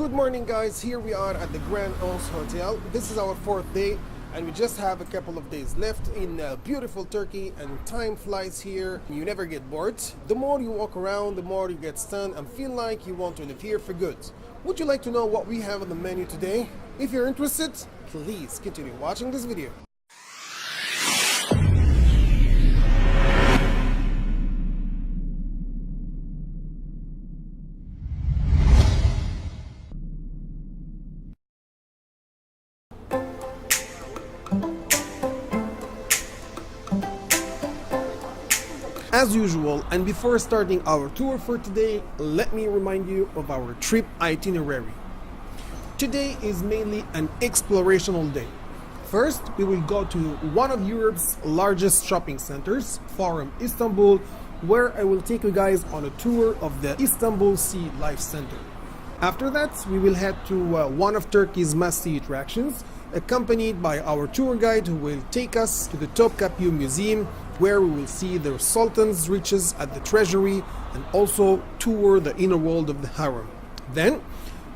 Good morning, guys. Here we are at the Grand Ons Hotel. This is our fourth day and we just have a couple of days left in beautiful Turkey, and time flies here. You never get bored. The more you walk around, the more you get stunned and feel like you want to live here for good. Would you like to know what we have on the menu today? If you're interested, please continue watching this video. As usual, and before starting our tour for today, let me remind you of our trip itinerary. Today is mainly an explorational day. First, we will go to one of Europe's largest shopping centers, Harem, Istanbul, where I will take you guys on a tour of the Istanbul Sea Life Center. After that, we will head to one of Turkey's must-see attractions, accompanied by our tour guide who will take us to the Top-Kapi museum, where we will see the Sultan's riches at the treasury and also tour the inner world of the Harem. Then,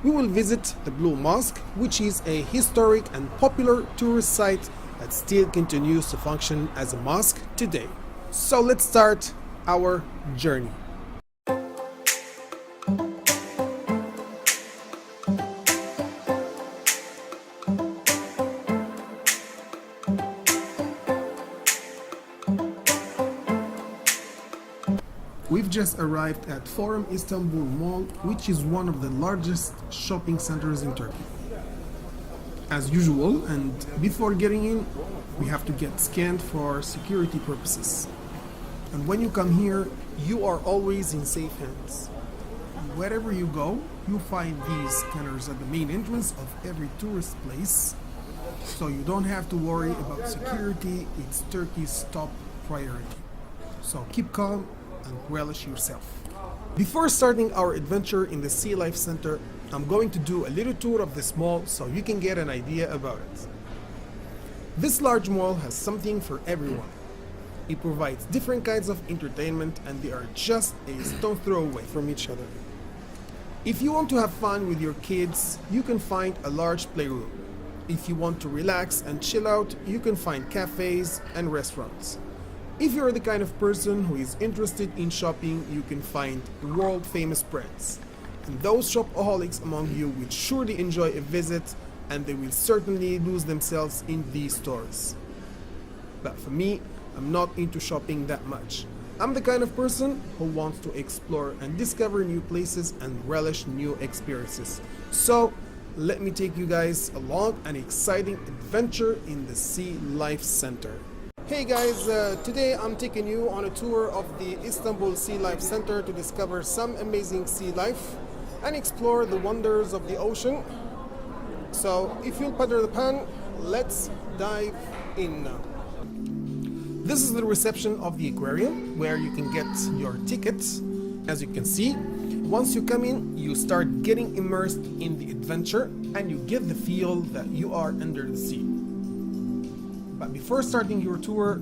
we will visit the Blue Mosque, which is a historic and popular tourist site that still continues to function as a mosque today. So let's start our journey. We've just arrived at Forum Istanbul Mall, which is one of the largest shopping centers in Turkey. As usual, and before getting in, we have to get scanned for security purposes. And when you come here, you are always in safe hands. Wherever you go, you find these scanners at the main entrance of every tourist place, so you don't have to worry about security. It's Turkey's top priority. So keep calm and relish yourself. Before starting our adventure in the Sea Life Center, I'm going to do a little tour of this mall so you can get an idea about it. This large mall has something for everyone. It provides different kinds of entertainment and they are just a stone throw away from each other. If you want to have fun with your kids, you can find a large playroom. If you want to relax and chill out, you can find cafes and restaurants. If you're the kind of person who is interested in shopping, you can find world-famous brands. And those shopaholics among you will surely enjoy a visit, and they will certainly lose themselves in these stores. But for me, I'm not into shopping that much. I'm the kind of person who wants to explore and discover new places and relish new experiences. So, let me take you guys along an exciting adventure in the Sea Life Center. Hey guys, today I'm taking you on a tour of the Istanbul Sea Life Center to discover some amazing sea life and explore the wonders of the ocean. So if you'll pardon the pun, let's dive in now. This is the reception of the aquarium where you can get your tickets. As you can see, once you come in, you start getting immersed in the adventure and you get the feel that you are under the sea. But before starting your tour,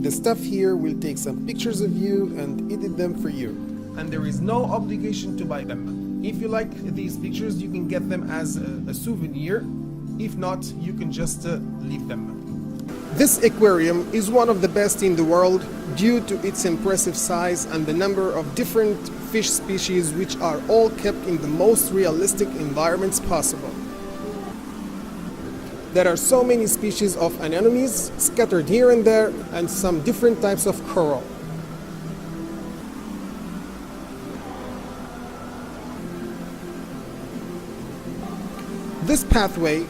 the staff here will take some pictures of you and edit them for you. And there is no obligation to buy them. If you like these pictures, you can get them as a souvenir. If not, you can just leave them. This aquarium is one of the best in the world due to its impressive size and the number of different fish species which are all kept in the most realistic environments possible. There are so many species of anemones scattered here and there, and some different types of coral. This pathway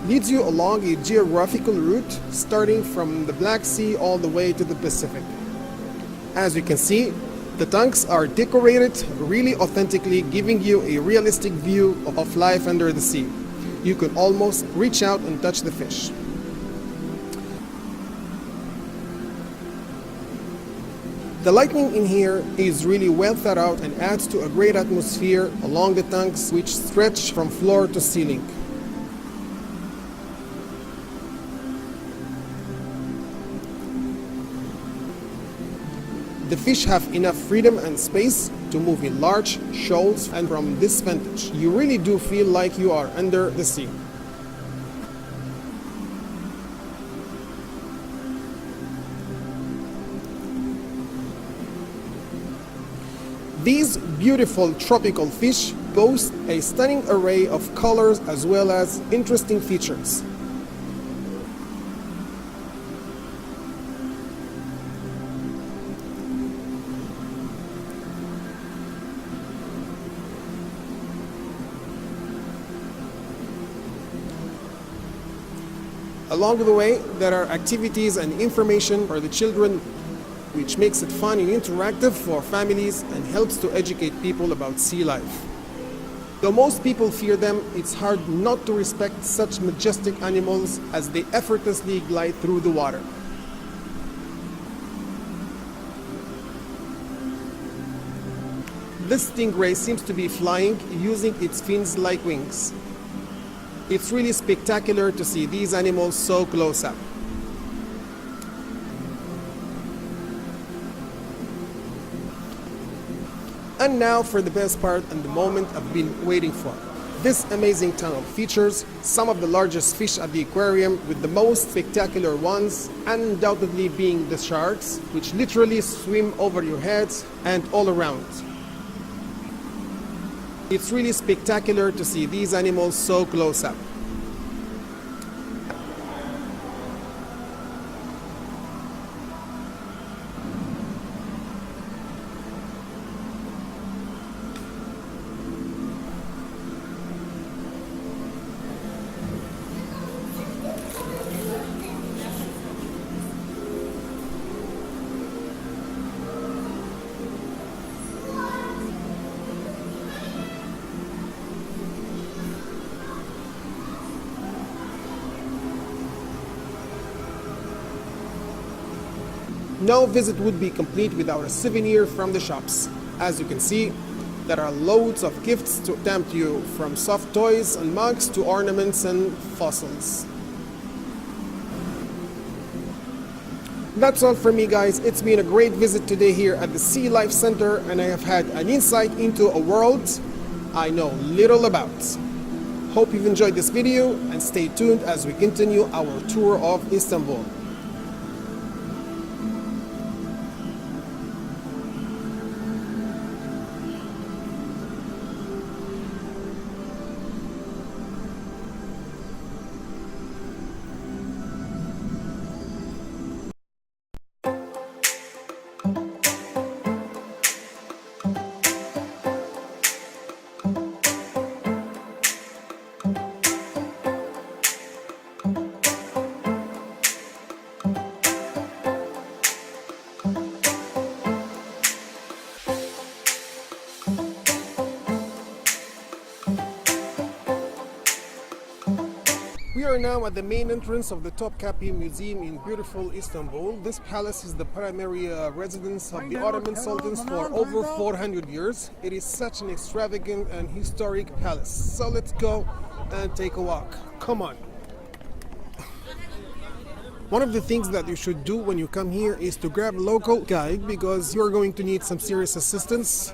leads you along a geographical route starting from the Black Sea all the way to the Pacific. As you can see, the tanks are decorated really authentically, giving you a realistic view of life under the sea. You can almost reach out and touch the fish. The lighting in here is really well thought out and adds to a great atmosphere along the tanks which stretch from floor to ceiling. The fish have enough freedom and space to move in large shoals, and from this vantage, you really do feel like you are under the sea. These beautiful tropical fish boast a stunning array of colors as well as interesting features. Along the way, there are activities and information for the children, which makes it fun and interactive for families and helps to educate people about sea life. Though most people fear them, it's hard not to respect such majestic animals as they effortlessly glide through the water. This stingray seems to be flying using its fins like wings. It's really spectacular to see these animals so close up. And now for the best part and the moment I've been waiting for. This amazing tunnel features some of the largest fish at the aquarium, with the most spectacular ones undoubtedly being the sharks, which literally swim over your heads and all around. It's really spectacular to see these animals so close up. No visit would be complete without a souvenir from the shops. As you can see, there are loads of gifts to tempt you, from soft toys and mugs to ornaments and fossils. That's all from me, guys. It's been a great visit today here at the Sea Life Center, and I have had an insight into a world I know little about. Hope you've enjoyed this video, and stay tuned as we continue our tour of Istanbul. We are now at the main entrance of the Top-Kapi Museum in beautiful Istanbul. This palace is the primary residence of the Ottoman sultans for over 400 years. It is such an extravagant and historic palace. So let's go and take a walk. Come on. One of the things that you should do when you come here is to grab a local guide, because you're going to need some serious assistance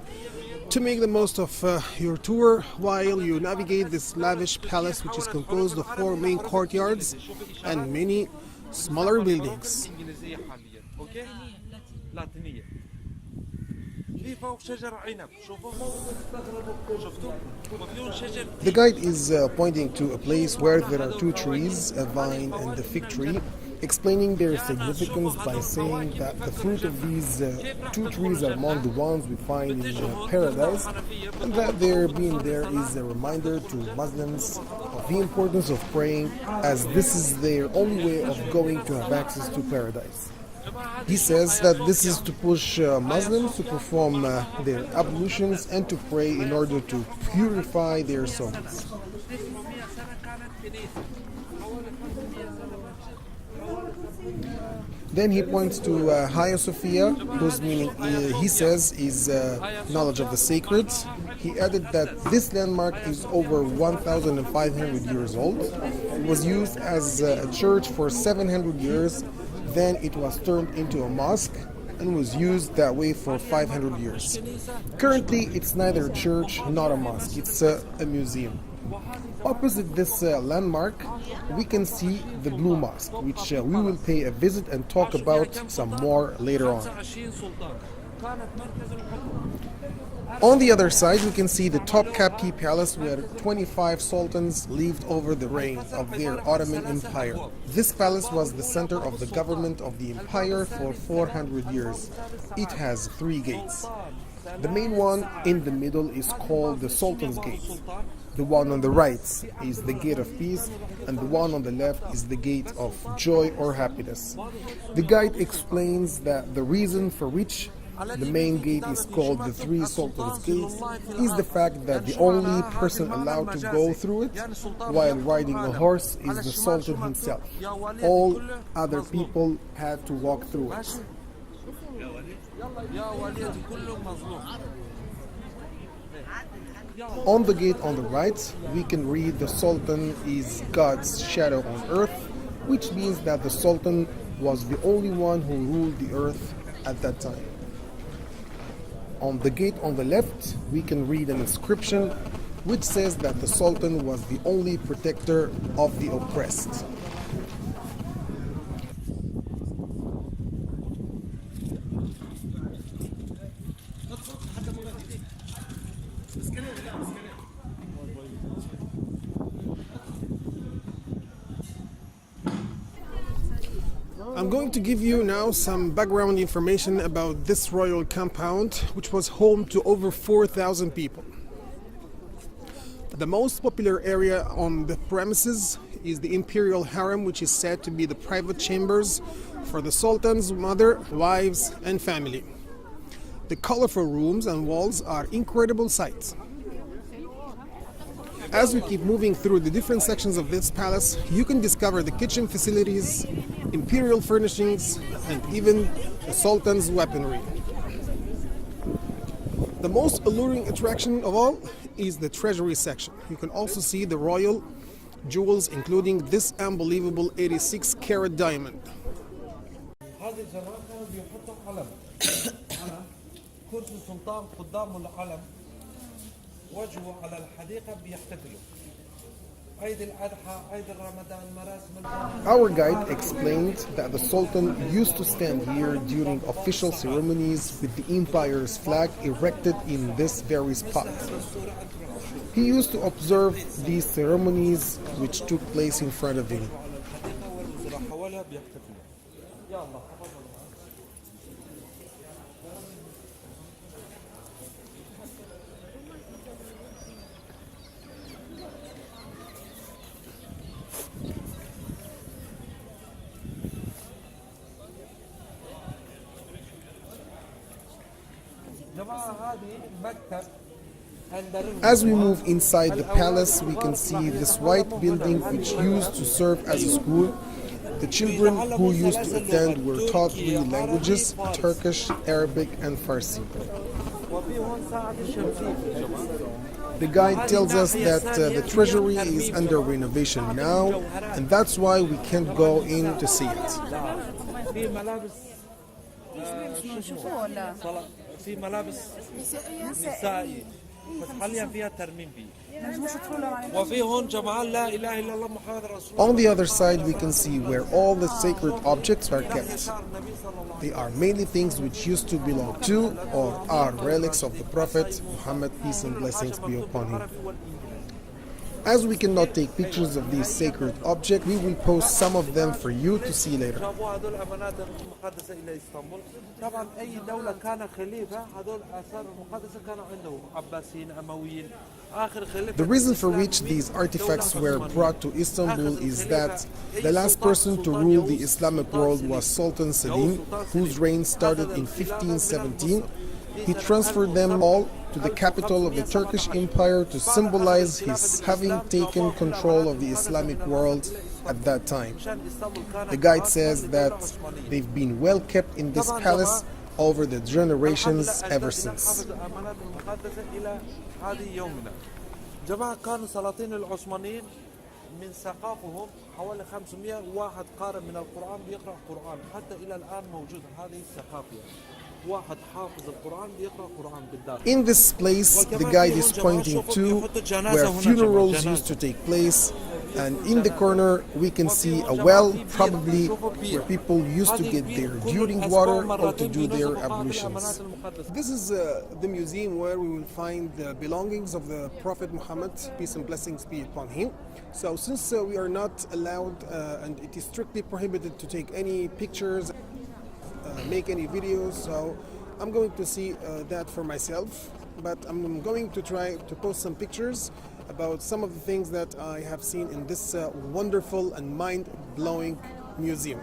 to make the most of your tour while you navigate this lavish palace, which is composed of 4 main courtyards and many smaller buildings. The guide is pointing to a place where there are 2 trees, a vine and a fig tree, explaining their significance by saying that the fruit of these 2 trees are among the ones we find in paradise, and that their being there is a reminder to Muslims of the importance of praying, as this is their only way of going to have access to paradise. He says that this is to push Muslims to perform their ablutions and to pray in order to purify their souls. Then he points to Hagia Sophia, whose meaning he says is knowledge of the sacred. He added that this landmark is over 1,500 years old. It was used as a church for 700 years. Then it was turned into a mosque, and was used that way for 500 years. Currently, it's neither a church nor a mosque, it's a museum. Opposite this landmark, we can see the Blue Mosque, which we will pay a visit and talk about some more later on. On the other side, we can see the Top-Kapi palace where 25 sultans lived over the reign of their Ottoman Empire. This palace was the center of the government of the empire for 400 years. It has 3 gates. The main one in the middle is called the Sultan's Gate. The one on the right is the Gate of Peace, and the one on the left is the Gate of Joy or Happiness. The guide explains that the reason for which the main gate is called the 3 Sultans' Gates is the fact that the only person allowed to go through it while riding a horse is the Sultan himself. All other people had to walk through it. On the gate on the right, we can read the Sultan is God's shadow on earth, which means that the Sultan was the only one who ruled the earth at that time. On the gate on the left, we can read an inscription which says that the Sultan was the only protector of the oppressed. I'm going to give you now some background information about this royal compound, which was home to over 4,000 people. The most popular area on the premises is the imperial harem, which is said to be the private chambers for the sultan's mother, wives, and family. The colorful rooms and walls are incredible sights. As we keep moving through the different sections of this palace, you can discover the kitchen facilities, imperial furnishings, and even the Sultan's weaponry. The most alluring attraction of all is the treasury section. You can also see the royal jewels, including this unbelievable 86-carat diamond. Our guide explained that the Sultan used to stand here during official ceremonies with the empire's flag erected in this very spot. He used to observe these ceremonies which took place in front of him. As we move inside the palace, we can see this white building which used to serve as a school. The children who used to attend were taught 3 languages: Turkish, Arabic, and Farsi. The guide tells us that the treasury is under renovation now, and that's why we can't go in to see it. في ملابس نسائي بس حاليا فيها ترميم بيه وفي هون جمعان لا اله الا الله محمد رسول الله. On the other side, we can see where all the sacred objects are kept. They are mainly things which used to belong to or are relics of the Prophet Muhammad, peace and blessings be upon him. As we cannot take pictures of these sacred objects, we will post some of them for you to see later. The reason for which these artifacts were brought to Istanbul is that the last person to rule the Islamic world was Sultan Selim, whose reign started in 1517. He transferred them all to the capital of the Turkish Empire to symbolize his having taken control of the Islamic world at that time. The guide says that they've been well kept in this palace over the generations ever since. من ثقافهم حوالي 500 واحد قارئ من القرآن بيقرأ قرآن حتى إلى الآن موجود هذه الثقافة واحد حافظ القرآن بيقرأ قرآن بالداخل. In this place, the guide is pointing to where funerals used to take place, and in the corner we can see a well, probably where people used to get their drinking water or to do their ablutions. This is the museum where we will find the belongings of the Prophet Muhammad, peace and blessings be upon him. So since we are not allowed and it is strictly prohibited to take any pictures, make any videos, so I'm going to see that for myself, but I'm going to try to post some pictures about some of the things that I have seen in this wonderful and mind-blowing museum.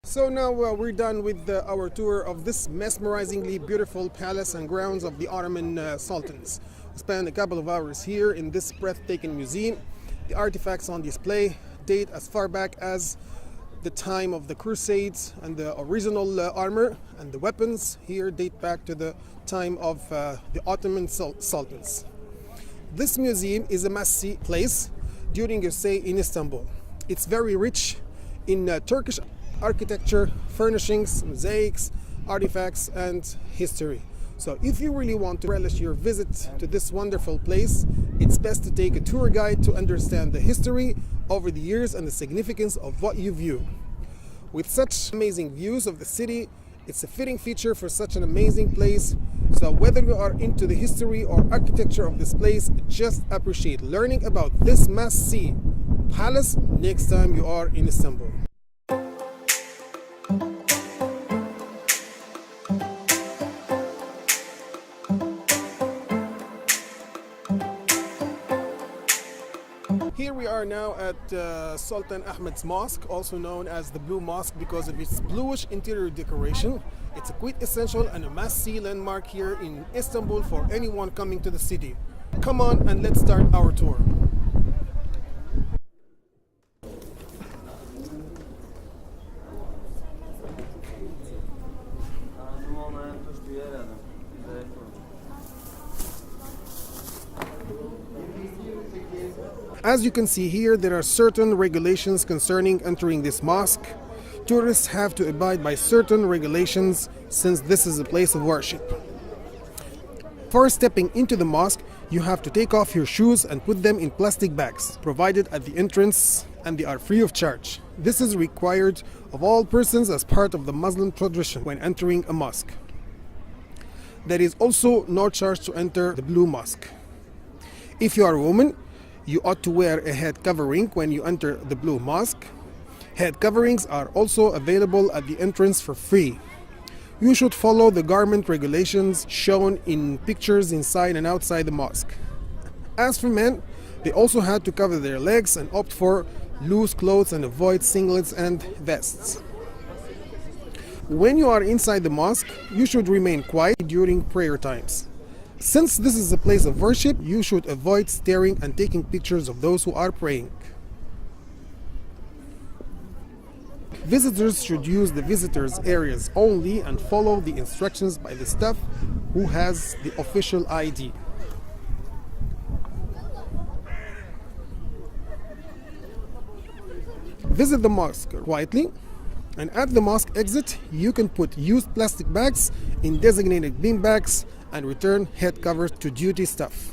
So now we're done with our tour of this mesmerizingly beautiful palace and grounds of the Ottoman Sultans. We spent a couple of hours here in this breathtaking museum. The artifacts on display date as far back as the time of the Crusades, and the original armor and the weapons here date back to the time of the Ottoman Sultans. This museum is a must-see place during your stay in Istanbul. It's very rich in Turkish architecture, furnishings, mosaics, artifacts, and history. So if you really want to relish your visit to this wonderful place, it's best to take a tour guide to understand the history over the years and the significance of what you view. With such amazing views of the city, it's a fitting feature for such an amazing place. So whether you are into the history or architecture of this place, just appreciate learning about this must-see palace next time you are in Istanbul. Here we are now at Sultan Ahmed's Mosque, also known as the Blue Mosque because of its bluish interior decoration. It's a quintessential and a must-see landmark here in Istanbul for anyone coming to the city. Come on and let's start our tour. As you can see here, there are certain regulations concerning entering this mosque. Tourists have to abide by certain regulations since this is a place of worship. Before stepping into the mosque, you have to take off your shoes and put them in plastic bags provided at the entrance, and they are free of charge. This is required of all persons as part of the Muslim tradition when entering a mosque. There is also no charge to enter the Blue Mosque. If you are a woman, you ought to wear a head covering when you enter the Blue Mosque. Head coverings are also available at the entrance for free. You should follow the garment regulations shown in pictures inside and outside the mosque. As for men, they also had to cover their legs and opt for loose clothes and avoid singlets and vests. When you are inside the mosque, you should remain quiet during prayer times. Since this is a place of worship, you should avoid staring and taking pictures of those who are praying. Visitors should use the visitors' areas only and follow the instructions by the staff who has the official ID. Visit the mosque quietly, and at the mosque exit, you can put used plastic bags in designated bin bags and return head covers to duty staff.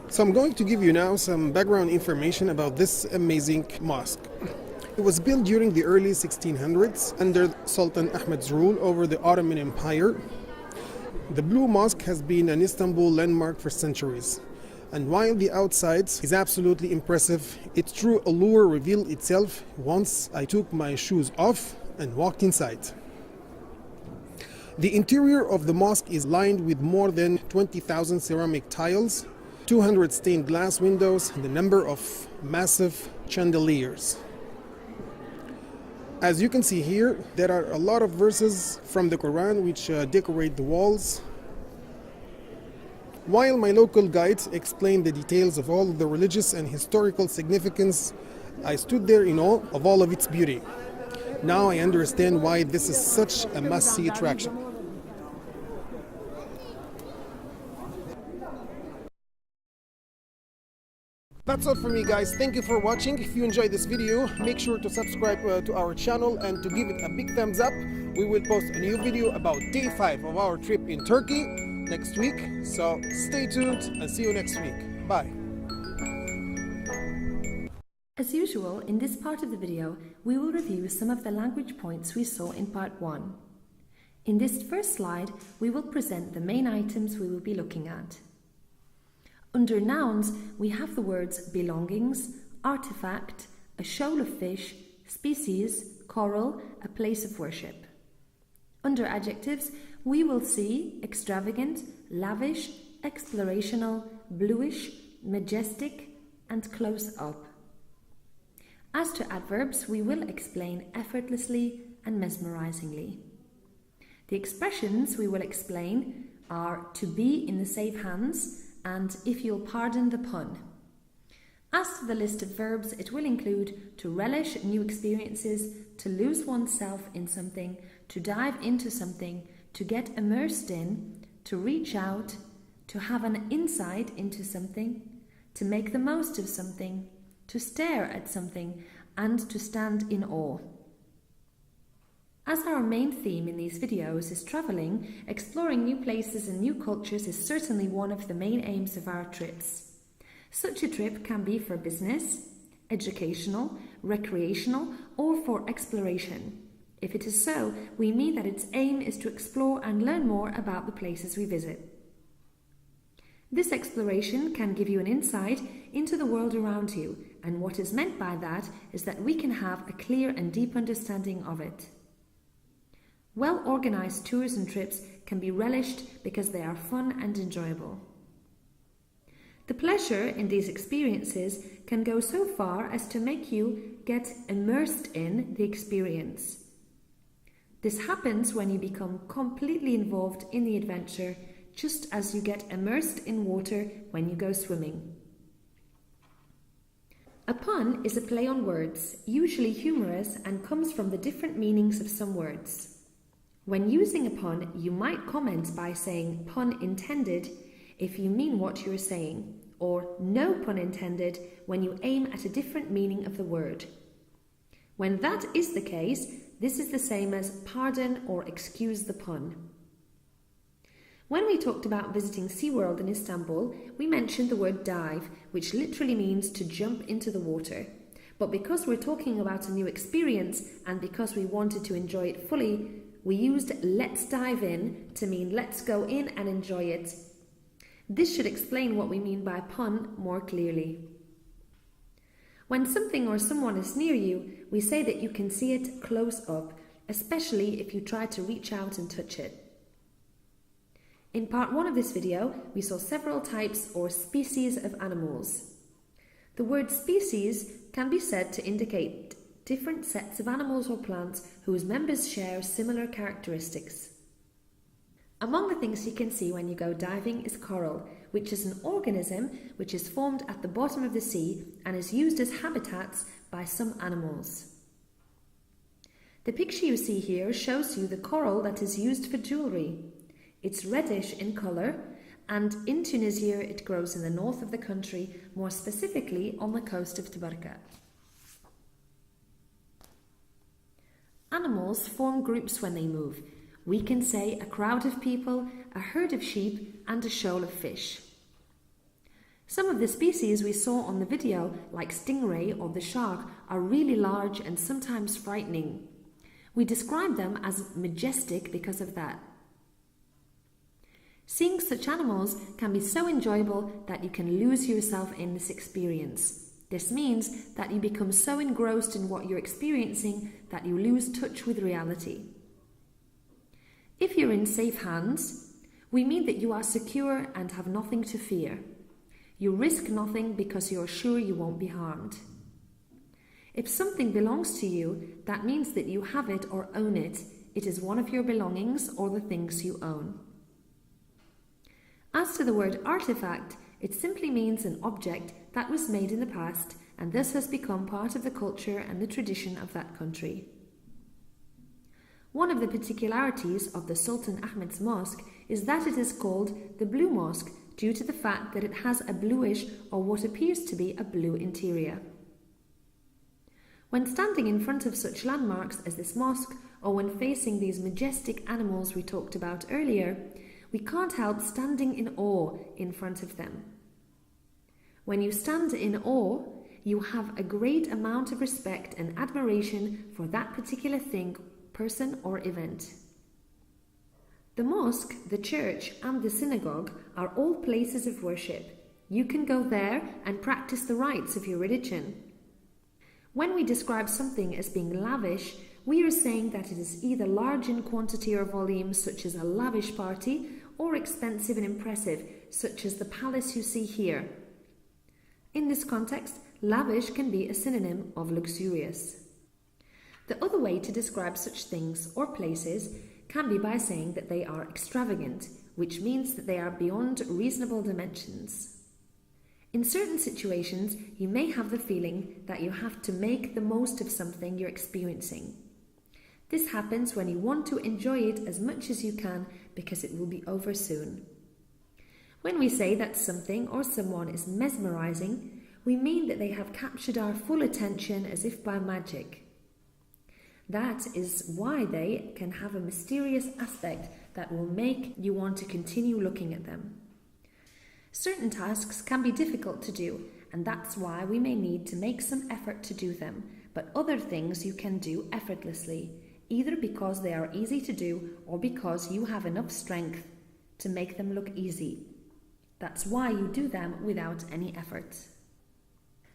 So I'm going to give you now some background information about this amazing mosque. It was built during the early 1600s under Sultan Ahmed's rule over the Ottoman Empire. The Blue Mosque has been an Istanbul landmark for centuries. And while the outside is absolutely impressive, its true allure revealed itself once I took my shoes off and walked inside. The interior of the mosque is lined with more than 20,000 ceramic tiles, 200 stained glass windows, and a number of massive chandeliers. As you can see here, there are a lot of verses from the Quran which decorate the walls. While my local guides explained the details of all the religious and historical significance, I stood there in awe of all of its beauty. Now I understand why this is such a must-see attraction. That's all for me, guys. Thank you for watching. If you enjoyed this video, make sure to subscribe to our channel and to give it a big thumbs up. We will post a new video about day 5 of our trip in Turkey next week. So stay tuned and see you next week. Bye. As usual, in this part of the video, we will review some of the language points we saw in part 1. In this first slide, we will present the main items we will be looking at. Under nouns, we have the words belongings, artifact, a shoal of fish, species, coral, a place of worship. Under adjectives, we will see extravagant, lavish, explorational, bluish, majestic, and close up. As to adverbs, we will explain effortlessly and mesmerizingly. The expressions we will explain are to be in the safe hands and if you'll pardon the pun. As to the list of verbs, it will include to relish new experiences, to lose oneself in something, to dive into something, to get immersed in, to reach out, to have an insight into something, to make the most of something, to stare at something, and to stand in awe. As our main theme in these videos is travelling, exploring new places and new cultures is certainly one of the main aims of our trips. Such a trip can be for business, educational, recreational, or for exploration. If it is so, we mean that its aim is to explore and learn more about the places we visit. This exploration can give you an insight into the world around you, and what is meant by that is that we can have a clear and deep understanding of it. Well-organised tours and trips can be relished because they are fun and enjoyable. The pleasure in these experiences can go so far as to make you get immersed in the experience. This happens when you become completely involved in the adventure, just as you get immersed in water when you go swimming. A pun is a play on words, usually humorous, and comes from the different meanings of some words. When using a pun, you might comment by saying pun intended if you mean what you're saying, or no pun intended when you aim at a different meaning of the word. When that is the case, this is the same as pardon or excuse the pun. When we talked about visiting SeaWorld in Istanbul, we mentioned the word dive, which literally means to jump into the water. But because we're talking about a new experience and because we wanted to enjoy it fully, we used let's dive in to mean let's go in and enjoy it. This should explain what we mean by pun more clearly. When something or someone is near you, we say that you can see it close up, especially if you try to reach out and touch it. In part 1 of this video, we saw several types or species of animals. The word species can be said to indicate different sets of animals or plants whose members share similar characteristics. Among the things you can see when you go diving is coral, which is an organism which is formed at the bottom of the sea and is used as habitats by some animals. The picture you see here shows you the coral that is used for jewellery. It's reddish in colour, and in Tunisia it grows in the north of the country, more specifically on the coast of Tabarka. Animals form groups when they move. We can say a crowd of people, a herd of sheep, and a shoal of fish. Some of the species we saw on the video, like stingray or the shark, are really large and sometimes frightening. We describe them as majestic because of that. Seeing such animals can be so enjoyable that you can lose yourself in this experience. This means that you become so engrossed in what you're experiencing that you lose touch with reality. If you're in safe hands, we mean that you are secure and have nothing to fear. You risk nothing because you're sure you won't be harmed. If something belongs to you, that means that you have it or own it. It is one of your belongings or the things you own. As to the word artifact, it simply means an object that was made in the past and thus has become part of the culture and the tradition of that country. One of the particularities of the Sultan Ahmed Mosque is that it is called the Blue Mosque due to the fact that it has a bluish or what appears to be a blue interior. When standing in front of such landmarks as this mosque, or when facing these majestic animals we talked about earlier, we can't help standing in awe in front of them. When you stand in awe, you have a great amount of respect and admiration for that particular thing, person, or event. The mosque, the church, and the synagogue are all places of worship. You can go there and practice the rites of your religion. When we describe something as being lavish, we are saying that it is either large in quantity or volume, such as a lavish party, or expensive and impressive, such as the palace you see here. In this context, lavish can be a synonym of luxurious. The other way to describe such things or places can be by saying that they are extravagant, which means that they are beyond reasonable dimensions. In certain situations, you may have the feeling that you have to make the most of something you're experiencing. This happens when you want to enjoy it as much as you can because it will be over soon. When we say that something or someone is mesmerizing, we mean that they have captured our full attention as if by magic. That is why they can have a mysterious aspect that will make you want to continue looking at them. Certain tasks can be difficult to do, and that's why we may need to make some effort to do them, but other things you can do effortlessly, either because they are easy to do or because you have enough strength to make them look easy. That's why you do them without any effort.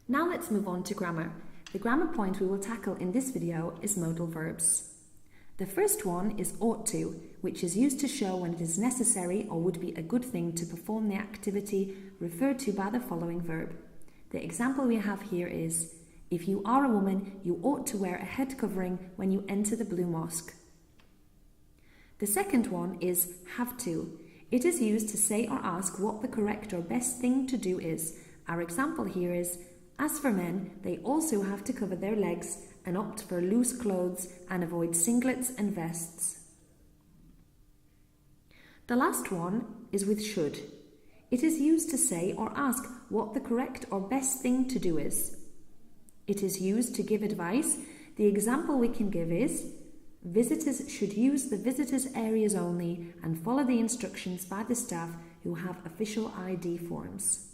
Now let's move on to grammar. The grammar point we will tackle in this video is modal verbs. The first one is ought to, which is used to show when it is necessary or would be a good thing to perform the activity referred to by the following verb. The example we have here is, if you are a woman, you ought to wear a head covering when you enter the Blue Mosque. The second one is have to. It is used to say or ask what the correct or best thing to do is. Our example here is, as for men, they also have to cover their legs and opt for loose clothes and avoid singlets and vests. The last one is with should. It is used to say or ask what the correct or best thing to do is. It is used to give advice. The example we can give is, visitors should use the visitors areas only and follow the instructions by the staff who have official ID forms.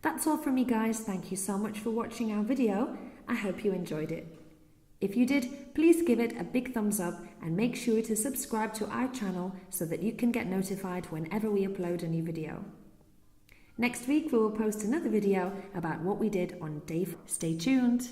That's all from me, guys. Thank you so much for watching our video. I hope you enjoyed it. If you did, please give it a big thumbs up and make sure to subscribe to our channel so that you can get notified whenever we upload a new video. Next week we will post another video about what we did on day 4. Stay tuned.